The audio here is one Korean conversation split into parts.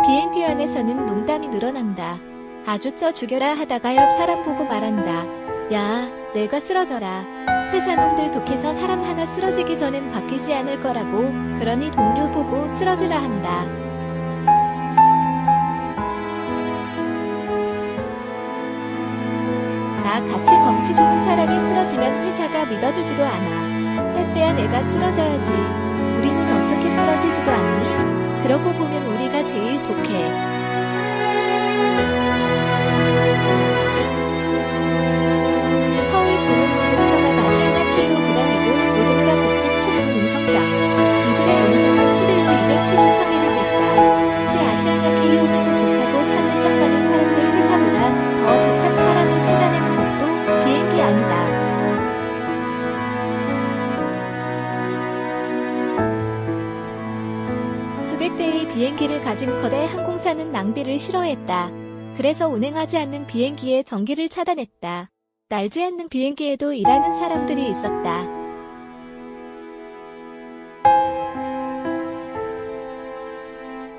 비행기 안에서는 농담이 늘어난다. 아주 쪄 죽여라 하다가 옆 사람 보고 말한다. 야, 내가 쓰러져라. 회사 놈들 독해서 사람 하나 쓰러지기 전엔 바뀌지 않을 거라고. 그러니 동료 보고 쓰러지라 한다. 나 같이 덩치 좋은 사람이 쓰러지면 회사가 믿어주지도 않아. 빼빼한 애가 쓰러져야지. 우리는 어떻게 쓰러지지도 않니? 그러고 보면 우리가 제일 독해. 서울 고용노동청과 아시아나 KO 불안해고 노동자 복지 총무 운석장. 이들의 운석은 11로 270성일이 됐다. 시 아시아나 KO 지구 독하고 참을성 많은 사람들 회사보다 더 독한 사람을 찾아내는 것도 비행기 아니다. 수백 대의 비행기를 가진 거대 항공사는 낭비를 싫어했다. 그래서 운행하지 않는 비행기에 전기를 차단했다. 날지 않는 비행기에도 일하는 사람들이 있었다.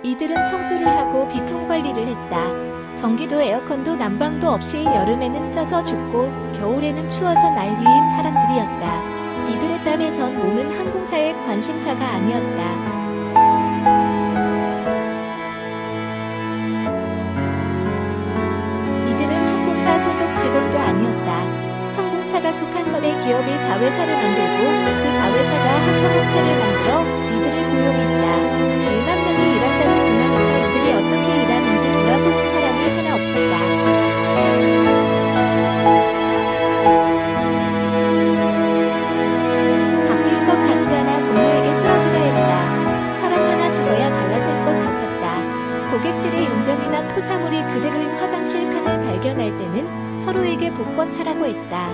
이들은 청소를 하고 비품 관리를 했다. 전기도 에어컨도 난방도 없이 여름에는 쪄서 죽고 겨울에는 추워서 난리인 사람들이었다. 이들의 땀에 전 몸은 항공사의 관심사가 아니었다. 소속 직원도 아니었다. 항공사가 속한 거대 기업의 자회사를 만들고 그 자회사가 하청업체를 만들어 이들을 고용했다. 1만 명이 일한다는 공항에서 이들이 어떻게 일하는지 돌아보는 사람이 하나 없었다. 바뀔 것 같지 않아 동료에게 쓰러지라 했다. 사람 하나 죽어야 달라질 것 같았다. 고객들의 용변이나 토사물이 그대로인 화장실 칸을 발견할 때는 서로에게 복권 사라고 했다.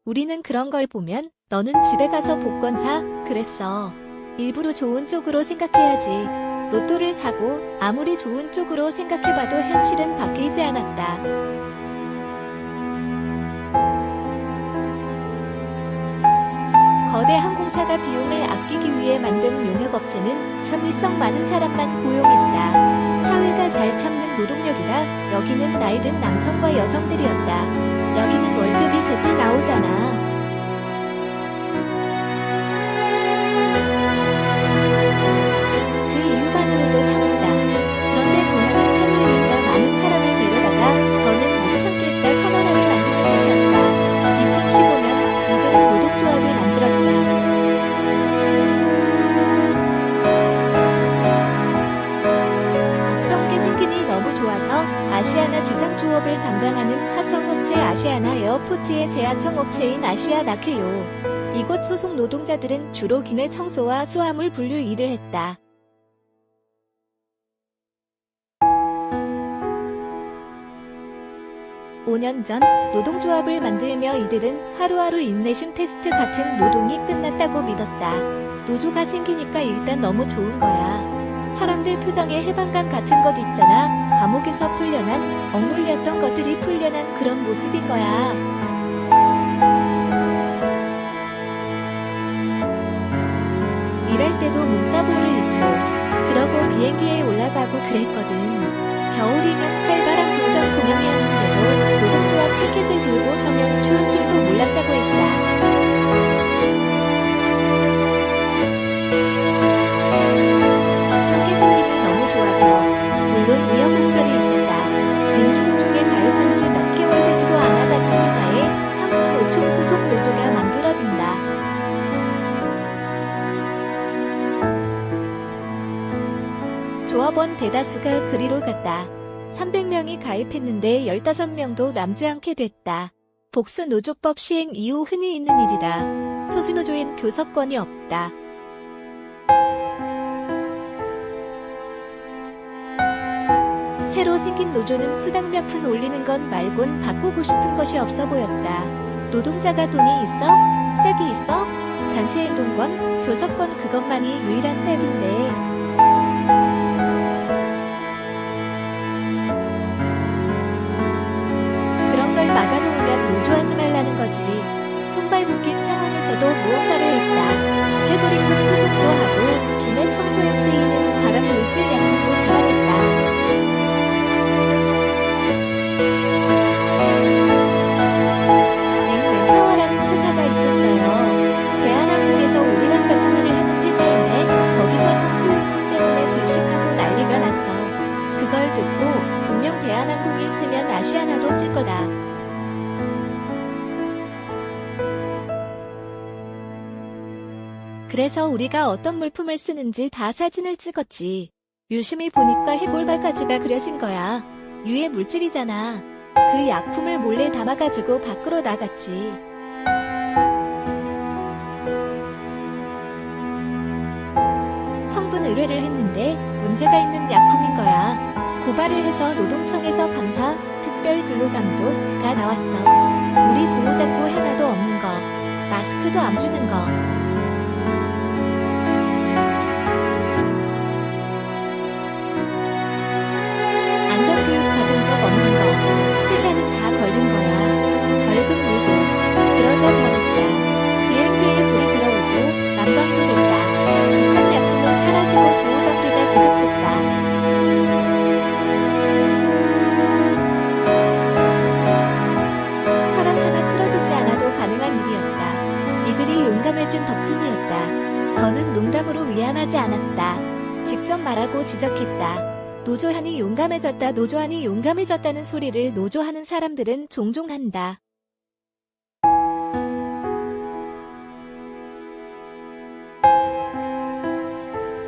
우리는 그런 걸 보면 너는 집에 가서 복권 사? 그랬어. 일부러 좋은 쪽으로 생각해야지. 로또를 사고 아무리 좋은 쪽으로 생각해봐도 현실은 바뀌지 않았다. 거대 항공사가 비용을 아끼기 위해 만든 용역업체는 참을성 많은 사람만 고용했다. 사회가 잘 참는 노동력이라 여기는 나이든 남성과 여성들이었다. 여기는 월급이 제때 나오잖아. 그 이유만으로도 참았다. 그런데 공항은 참을 이유가 많은 사람을 데려다가 더는 못 참겠다 선언하게 만드는 곳이었다. 2015년 이들은 노동조합을 만들었다. 어떤 게 생기니 너무 좋아서 아시아나 지상조업을 담당하는 하청업체 아시아나 에어포트의 제하청업체인 아시아나케요. 이곳 소속 노동자들은 주로 기내 청소와 수화물 분류 일을 했다. (5년) 전 노동조합을 만들며 이들은 하루하루 인내심 테스트 같은 노동이 끝났다고 믿었다. 노조가 생기니까 일단 너무 좋은 거야. 사람들 표정에 해방감 같은 것 있잖아. 감옥에서 풀려난, 억눌렸던 것들이 풀려난 그런 모습인 거야. 일할 때도 문자보를 입고 그러고 비행기에 올라가고 그랬거든. 겨울이면 칼바람 불던 공항이었는데도 노동조합 피켓을 들고 서면 추운 줄도 몰랐다고 했다. 어떻게 생기니 너무 좋아서. 물론 우여곡절이 있었다. 민주노총에 가입한 지 몇 개월 되지도 않아 같은 회사에 한국노총 소속 노조가 만들어진다. 조합원 대다수가 그리로 갔다. 300명이 가입했는데 15명도 남지 않게 됐다. 복수노조법 시행 이후 흔히 있는 일이다. 소수노조엔 교섭권이 없다. 새로 생긴 노조는 수당 몇 푼 올리는 것 말곤 바꾸고 싶은 것이 없어 보였다. 노동자가 돈이 있어? 백이 있어? 단체 행동권, 교섭권 그것만이 유일한 백인데 그런 걸 막아놓으면 노조하지 말라는 거지. 손발 묶인 상황에서도 무언가를 했다. 피부링금 소독도 하고 기내 청소에 쓰이는 발암 물질 약품도 잡아냈다. 맹파워라는 회사가 있었어요. 대한항공에서 우리랑 같은 일을 하는 회사인데 거기서 청소용품 때문에 질식하고 난리가 났어. 그걸 듣고 분명 대한항공이 쓰면 아시아나도 쓸 거다. 그래서 우리가 어떤 물품을 쓰는지 다 사진을 찍었지. 유심히 보니까 해골바가지가 그려진 거야. 유해 물질이잖아. 그 약품을 몰래 담아가지고 밖으로 나갔지. 성분 의뢰를 했는데 문제가 있는 약품인 거야. 고발을 해서 노동청에서 감사, 특별 근로감독가 나왔어. 우리 보호장구 하나도 없는 거, 마스크도 안 주는 거. 안전교육 받은 적 없는 거. 회사는 다 걸린 거야. 벌금 물고. 그러자 변했다. 비행기에 불이 들어오고 난방도 됐다. 독한 약품은 사라지고 보호장비가 지급됐다. 사람 하나 쓰러지지 않아도 가능한 일이었다. 이들이 용감해진 덕분이었다. 더는 농담으로 위안하지 않았다. 직접 말하고 지적했다. 노조하니 용감해졌다. 노조하니 용감해졌다는 소리를 노조하는 사람들은 종종 한다.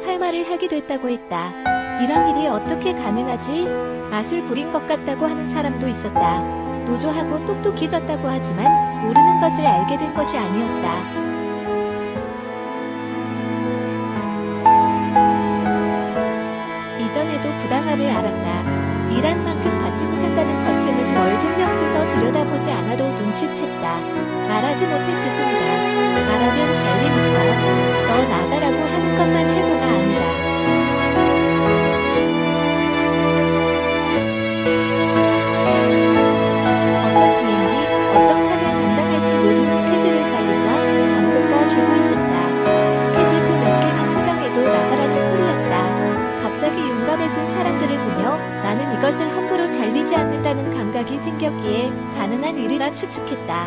할 말을 하게 됐다고 했다. 이런 일이 어떻게 가능하지? 마술 부린 것 같다고 하는 사람도 있었다. 노조하고 똑똑해졌다고 하지만 모르는 것을 알게 된 것이 아니었다. 이전에도 부당함을 알았다. 일한 만큼 받지 못한다는 거쯤은 월급명 써서 들여다보지 않아도 눈치챘다. 말하지 못했을 뿐이다. 말하면 잘리니까 너 나가라고 하는 것만 해고가 아니다. 어떤 비행기, 어떤 칸을 담당할지 모든 스케줄을 관리자, 감독과 쥐고 있었다. 스케줄표 몇 개는 수정해도 나가라는 소리였다. 갑자기 용감해진 사람들을 보며 나는 이것을 함부로 잘리지 않는다는 감각이 생겼기에 가능한 일이라 추측했다.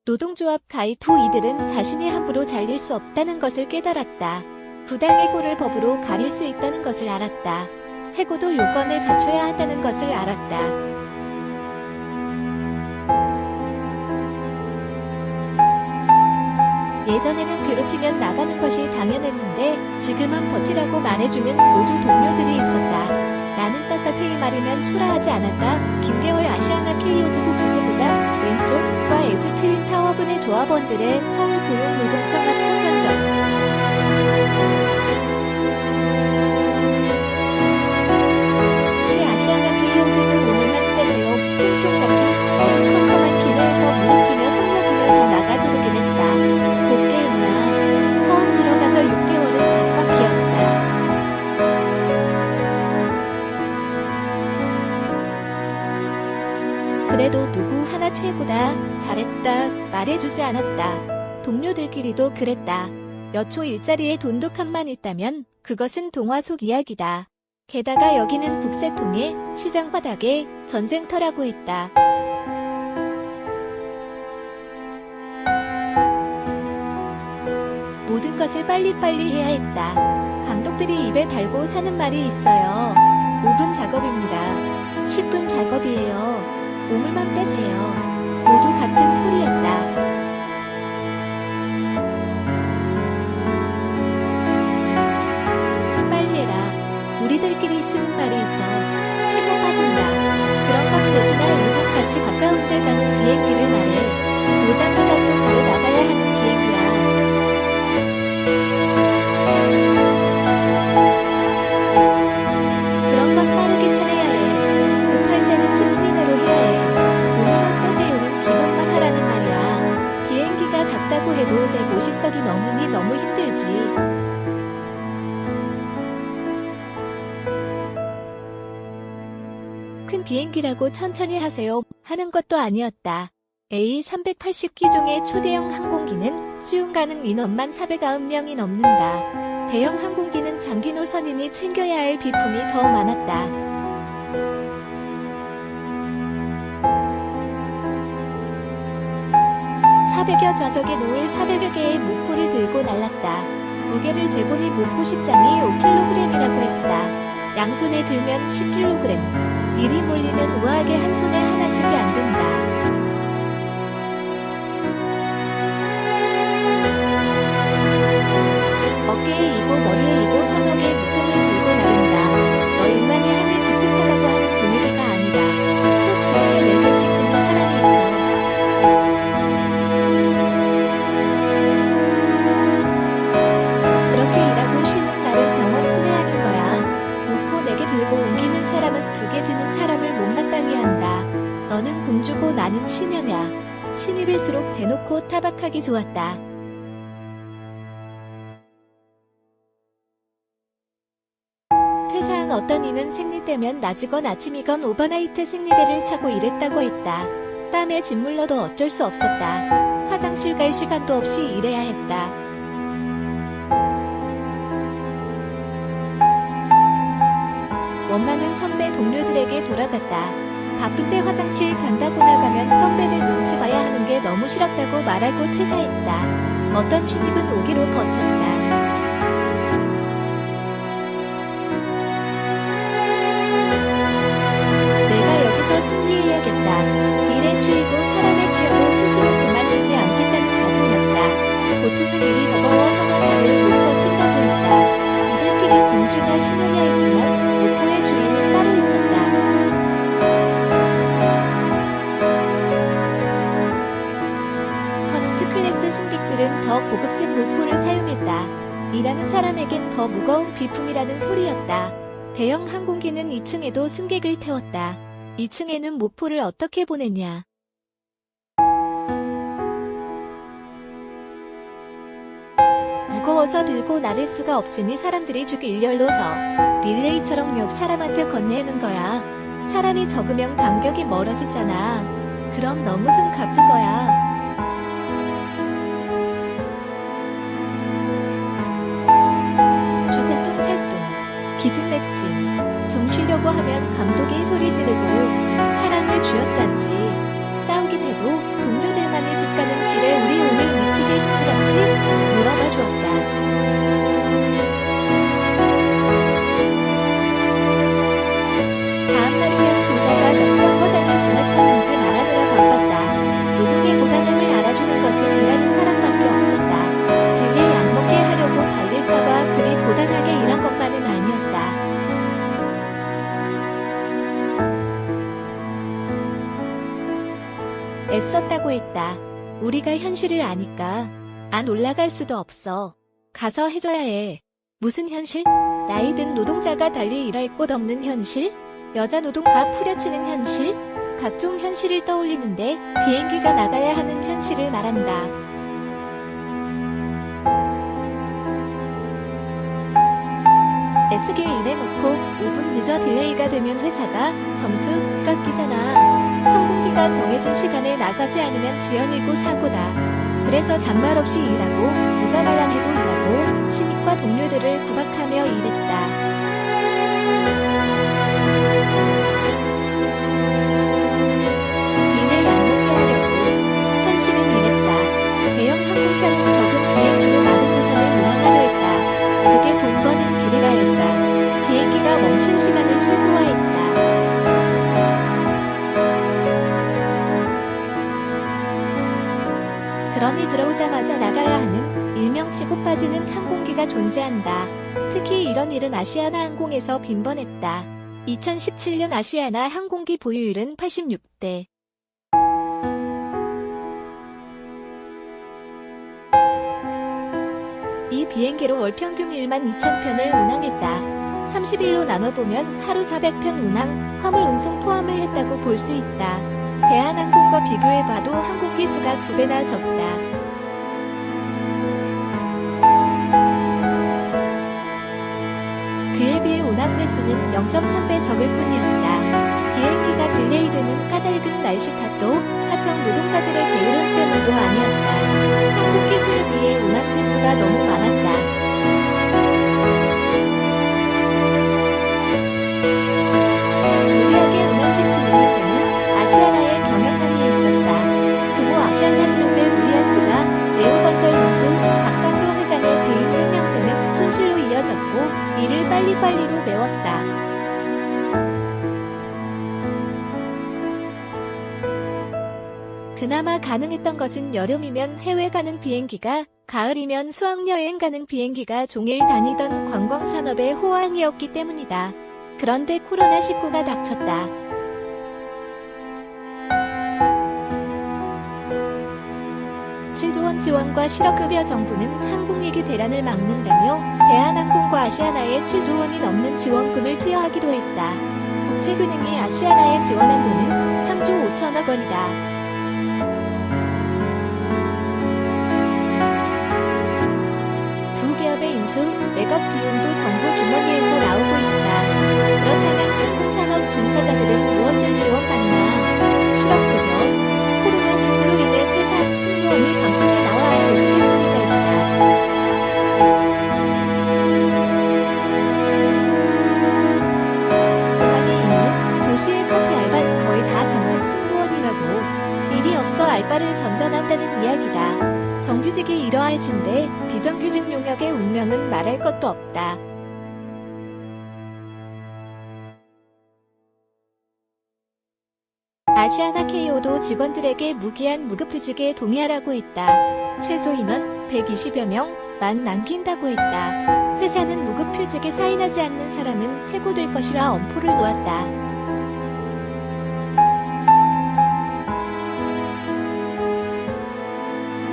노동조합 가입 후 이들은 자신이 함부로 잘릴 수 없다는 것을 깨달았다. 부당해고를 법으로 가릴 수 있다는 것을 알았다. 해고도 요건을 갖춰야 한다는 것을 알았다. 예전에는 괴롭히면 나가는 것이 당연했는데 지금은 버티라고 말해주는 노조 동료들이 있었다. 나는 떳떳히 말하면 초라하지 않았다. 김계월 아시아나 K오지부 부지부장 왼쪽과 LG 트윈타워분의 조합원들의 서울고용노동청 앞 선전전. 시 아시아나 K오지부 오늘만 빼세요. 찜통 같은 어두컴컴한 기내에서 무릎이며 손목이며 다 나가도록긴 했다. 곱게 했나. 처음 들어가서 6개월은 박박히었다. 그래도 누구 하나 최고다, 잘했다, 말해주지 않았다. 동료들끼리도 그랬다. 몇 초 일자리에 돈독함만 있다면 그것은 동화 속 이야기다. 게다가 여기는 북새통에, 시장 바닥에, 전쟁터라고 했다. 모든 것을 빨리빨리 해야 했다. 감독들이 입에 달고 사는 말이 있어요. 5분 작업입니다. 10분 작업이에요. 오물만 빼세요. 모두 같은 소리였다. 빨리 해라. 우리들끼리 쓰는 말이 있어. 치고 빠진다. 그런 것 제주나 일본 같이 가까운 데 가는 비행기를 말해. 오자마자 또 바로 나가야 하는 비행기야. 그런 건 빠르게 쳐내야 해. 급할 때는 10분 이내로 해야 해. 오늘만 빼세요는 기본만 하라는 말이야. 비행기가 작다고 해도 150석이 넘으니 너무 힘들지. 큰 비행기라고 천천히 하세요. 하루 하는 것도 아니었다. A380기종의 초대형 항공기는 수용 가능 인원만 490명이 넘는다. 대형 항공기는 장기 노선이니 챙겨야 할 비품이 더 많았다. 400여 좌석에 놓을 400여 개의 목포를 들고 날랐다. 무게를 재보니 목포 식장이 5kg이라고 했다. 양손에 들면 10kg. 이리 몰리면 우아하게 한 손에 하나씩이 안 된다. 어깨에 이고 머리에 이고 서너 개의 묶음을 들고 나른다. 너 일만이 하늘 기특하다고 하는 분위기가 아니다. 꼭 그렇게 4개씩 드는 사람이 있어. 그렇게 일하고 쉬는 날은 병원 순회하는 거야. 목포 4개 들고 옮기는 사람은 2개 드는 사람을 못마땅히 한다. 너는 공주고 나는 시녀냐. 신입일수록 대놓고 타박하기 좋았다. 퇴사한 어떤 이는 생리대면 낮이건 아침이건 오버나이트 생리대를 차고 일했다고 했다. 땀에 짓물러도 어쩔 수 없었다. 화장실 갈 시간도 없이 일해야 했다. 원망은 선배 동료들에게 돌아갔다. 바쁠 때 화장실 간다고 나가면 선배들 눈치 봐야 하는 게 너무 싫었다고 말하고 퇴사했다. 어떤 신입은 오기로 버텼다. 승리해야겠다. 일에 치이고 사람에 치여도 스스로 그만두지 않겠다는 다짐이었다. 보통은 일이 버거워 서너 달을 못 버틴다고 했다. 이들끼리 공주나 신혼이야 했지만 목포의 주인은 따로 있었다. 퍼스트 클래스 승객들은 더 고급진 목포를 사용했다. 일하는 사람에겐 더 무거운 비품이라는 소리였다. 대형 항공기는 2층에도 승객을 태웠다. 2층에는 목포를 어떻게 보냈냐. 무거워서 들고 나를 수가 없으니 사람들이 쭉 일렬로 서 릴레이처럼 옆 사람한테 건네는 거야. 사람이 적으면 간격이 멀어지잖아. 그럼 너무 좀 가쁜 거야. 죽을둥 살둥 기진맥진. 좀 쉬려고 하면 감독이 소리 지르고 사랑을 쥐어짰지. 싸우긴 해도 동료들만의 집 가는 길에 우리 오늘 미치게 힘들었지? 물어봐 주었다. 다음날이면 졸다가 몇 정거장을 지나쳤는지 말하느라 바빴다. 노동의 고단함을 알아주는 것은 일하는 사람밖에 없었다. 딜레이 안 먹게 하려고 잘릴까봐 그리 고단하게 일한 것만은 아니었다. 애썼다고 했다. 우리가 현실을 아니까 안 올라갈 수도 없어. 가서 해줘야 해. 무슨 현실? 나이 든 노동자가 달리 일할 곳 없는 현실? 여자 노동가 후려치는 현실? 각종 현실을 떠올리는데 비행기가 나가야 하는 현실을 말한다. 애쓰게 일해놓고 5분 늦어 딜레이가 되면 회사가 점수 깎이잖아. 항공기가 정해진 시간에 나가지 않으면 지연이고 사고다. 그래서 잔말 없이 일하고 누가 말랑 해도 일하고 신입과 동료들을 구박하며 일했다. 딜레이 안 먹게 하려고 현실은 이랬다. 대형 항공사는 적은 비행기로 많은 우선을 운항하려 했다. 그게 돈 버는 길이라 했다. 비행기가 멈춘 시간을 최소화했다. 그러니 들어오자마자 나가야 하는 일명 치고 빠지는 항공기가 존재한다. 특히 이런 일은 아시아나 항공에서 빈번했다. 2017년 아시아나 항공기 보유율은 86대. 이 비행기로 월 평균 12,000편을 운항했다. 30일로 나눠보면 하루 400편 운항, 화물 운송 포함을 했다고 볼 수 있다. 대한항공과 비교해봐도 항공기 수가 2배나 적다. 그에 비해 운항 횟수는 0.3배 적을 뿐이었다. 비행기가 딜레이되는 까닭은 날씨 탓도 하청 노동자들의 게으름 때문도 아니었다. 항공기 수요비에 운항 횟수가 너무 많았다. 무리하게 운항 횟수 늘릴 때는 아시아나의 경영난이 있었다. 규모 아시아나 그룹의 무리한 투자, 대우건설 인수, 박상표 회장의 배임 횡령 등은 손실로 이어졌고 이를 빨리빨리로 메웠다. 그나마 가능했던 것은 여름이면 해외 가는 비행기가, 가을이면 수학여행 가는 비행기가 종일 다니던 관광산업의 호황이었기 때문이다. 그런데 코로나19가 닥쳤다. (7조 원) 지원과 실업급여 정부는 항공위기 대란을 막는다며 대한항공과 아시아나에 (7조 원이 넘는 지원금을 투여하기로 했다. 국제은행이 아시아나에 지원한 돈은 (3조 5천억 원이다. 기업의 인수, 매각 비용도 정부 주머니에서 나오고 있다. 그렇다면 항공산업 종사자들은 무엇을 지원받나? 실업급여, 코로나19로 인해 퇴사한 승무원이 방송에 나와 우스갯소리가 있다. 공항에 있는 도시의 커피 알바는 거의 다 전직 승무원이라고. 일이 없어 알바를 전전한다는 이야기다. 정규직이 이러할 진데 비정규직 용역의 운명은 말할 것도 없다. 아시아나 KO도 직원들에게 무기한 무급휴직에 동의하라고 했다. 최소 인원 120여 명만 남긴다고 했다. 회사는 무급휴직에 사인하지 않는 사람은 해고될 것이라 엄포를 놓았다.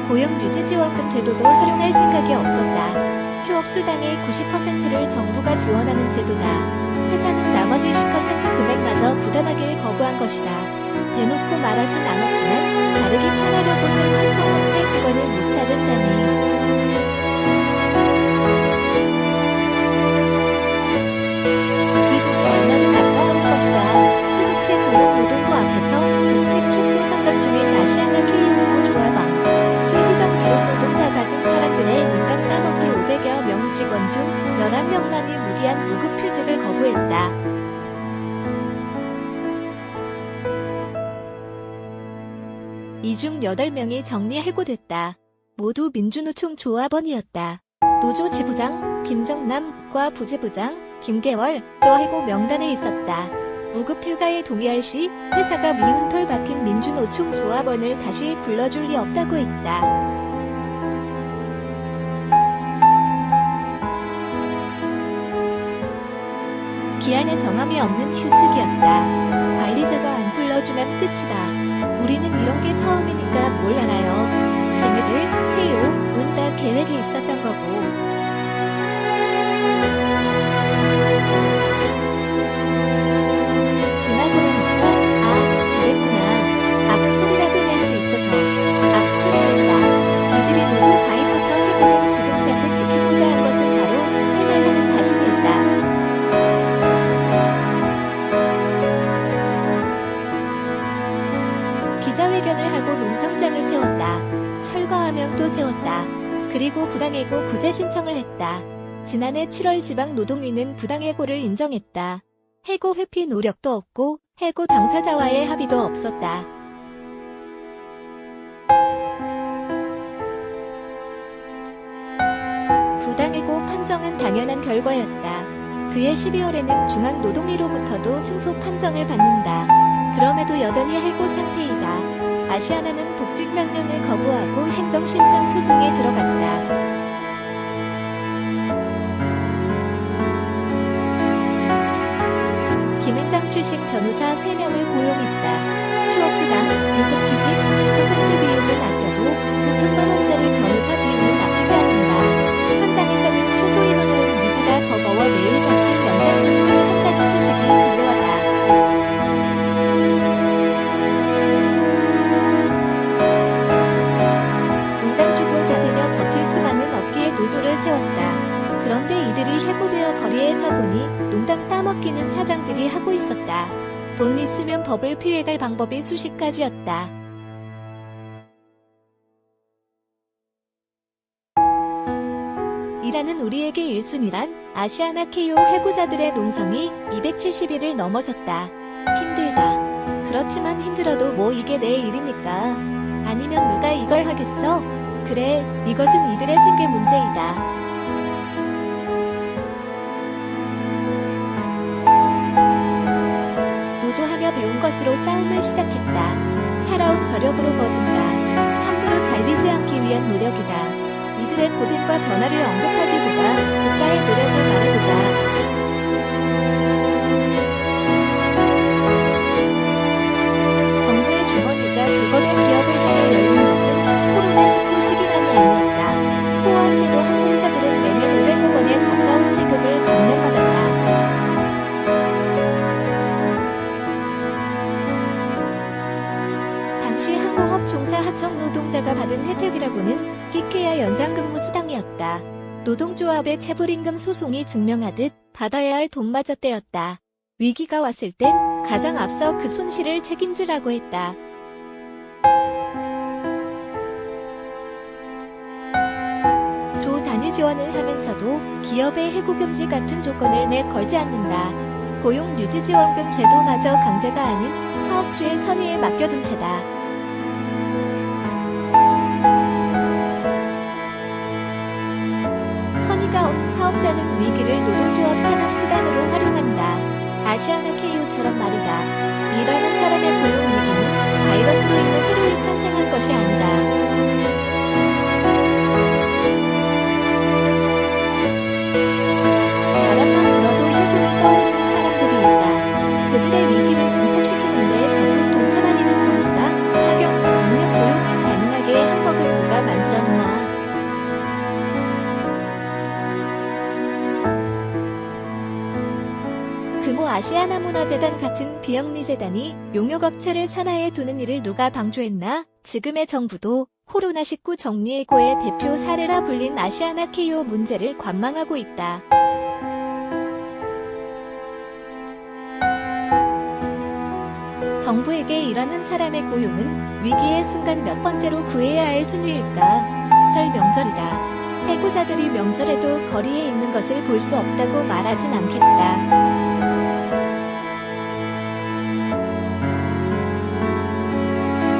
고용유지지원금 제도도 활용할 생각이 없었다. 휴업수당의 90%를 정부가 지원하는 제도다. 회사는 나머지 10% 금액마저 부담하길 거부한 것이다. 대놓고 말하진 않았지만 자르기 편하려고 쓴 하청업체 직원을 못 자른다니. 그 돈이 얼마든 아까울 것이다. 세종시 고용노동부 앞에서 복직 촉구 선전 중인 아시아나 KO 지부조합원. 시휘정 기록 노동자 가진 사람들의 농담 따먹기 500여 명 직원 중 11명만이 무기한 무급휴직을 거부했다. 이 중 8명이 정리 해고됐다. 모두 민주노총 조합원이었다. 노조 지부장 김정남과 부지부장 김계월 또 해고 명단에 있었다. 무급휴가에 동의할 시 회사가 미운 털 박힌 민주노총 조합원을 다시 불러줄 리 없다고 했다. 기한에 정함이 없는 휴직이었다. 관리자가 안 불러주면 끝이다. 우리는 이런 게 처음이니까 뭘 알아요. 걔네들 KO는 다 계획이 있었던 거고. 지나고 나니까 잘했구나. 소리라도 낼 수 있어서 소리 낸다. 이들이 노조 가입부터 해고된 지금까지 지키고자 한 것은 바로 할 말하는 자신이었다. 기자회견을 하고 농성장을 세웠다. 철거하면 또 세웠다. 그리고 부당해고 구제 신청을 했다. 지난해 7월 지방노동위는 부당해고를 인정했다. 해고 회피 노력도 없고 해고 당사자와의 합의도 없었다. 부당해고 판정은 당연한 결과였다. 그해 12월에는 중앙노동위로부터도 승소 판정을 받는다. 그럼에도 여전히 해고 상태이다. 아시아나는 복직 명령을 거부하고 행정심판 소송에 들어갔다. 김앤장 출신 변호사 3명을 고용했다. 휴업수당, 무급휴직, 10% 비용은 아껴도 수천만 원짜리 변호사 비용은 아끼지 않는다. 현장에서는 초소인원으로 유지가 버거워 매일같이 연장 근무를 한다는 소식이 들려왔다. 농담 주고 받으며 버틸 수만은 없기에 노조를 세웠다. 그런데 이들이 해고되어 거리에 서 보니 농담 따먹기는 사장들이 하고 있었다. 돈 있으면 법을 피해갈 방법이 수십 가지였다. 이라는 우리에게 1순위란 아시아나 KO 해고자들의 농성이 270일을 넘어섰다. 힘들다. 그렇지만 힘들어도 뭐 이게 내 일이니까. 아니면 누가 이걸 하겠어? 그래, 이것은 이들의 생계 문제이다. 노조하며 배운 것으로 싸움을 시작했다. 살아온 저력으로 버틴다. 함부로 잘리지 않기 위한 노력이다. 이들의 고된과 변화를 언급하기보다 국가의 노력을 말해보자. 정부의 주머니가 두 건의 기업을 향해 열린 것은 코로나19 시기만이 아니었다. 포화할 때도 항공사들은 매년 500억 원에 가까운 세금을 감면받았다. 당시 항공업 종사 하청 노동자가 받은 혜택이라고는 끼케야 연장근무 수당이었다. 노동조합의 체불임금 소송이 증명하듯 받아야 할 돈마저 떼었다. 위기가 왔을 땐 가장 앞서 그 손실을 책임지라고 했다. 조 단위 지원을 하면서도 기업의 해고금지 같은 조건을 내걸지 않는다. 고용유지지원금 제도마저 강제가 아닌 사업주의 선의에 맡겨둔 채다. 선의가 없는 사업자는 위기를 노동조합 탄압 수단으로 활용한다. 아시아나 KO처럼 말이다. 일하는 사람의 고용 위기는 바이러스로 인해 새로이 탄생한 것이 아니다. 바람만 불어도 해고를 떠올리는 사람들이 있다. 그들의 위기를 증폭시키는 데 적극 동참하는 정부가 파견, 능력 고용을 가능하게 한 법을 누가 만들었나. 금호 아시아나 문화재단 같은 비영리재단이 용역업체를 산하에 두는 일을 누가 방조했나? 지금의 정부도 코로나19 정리해고의 대표 사례라 불린 아시아나 KO 문제를 관망하고 있다. 정부에게 일하는 사람의 고용은 위기의 순간 몇 번째로 구해야 할 순위일까? 설 명절이다. 해고자들이 명절에도 거리에 있는 것을 볼 수 없다고 말하진 않겠다.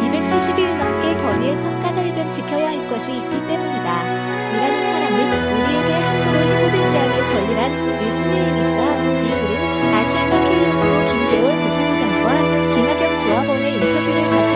270일 넘게 거리에선 까닭은 지켜야 할 것이 있기 때문이다. 일하는 사람은 우리에게 함부로 해고되지 않을 권리란 1순위이니까. 이 글은 아시아나 KO 지부 김계월 부지부장과 김하경 조합원의 인터뷰를 바탕으로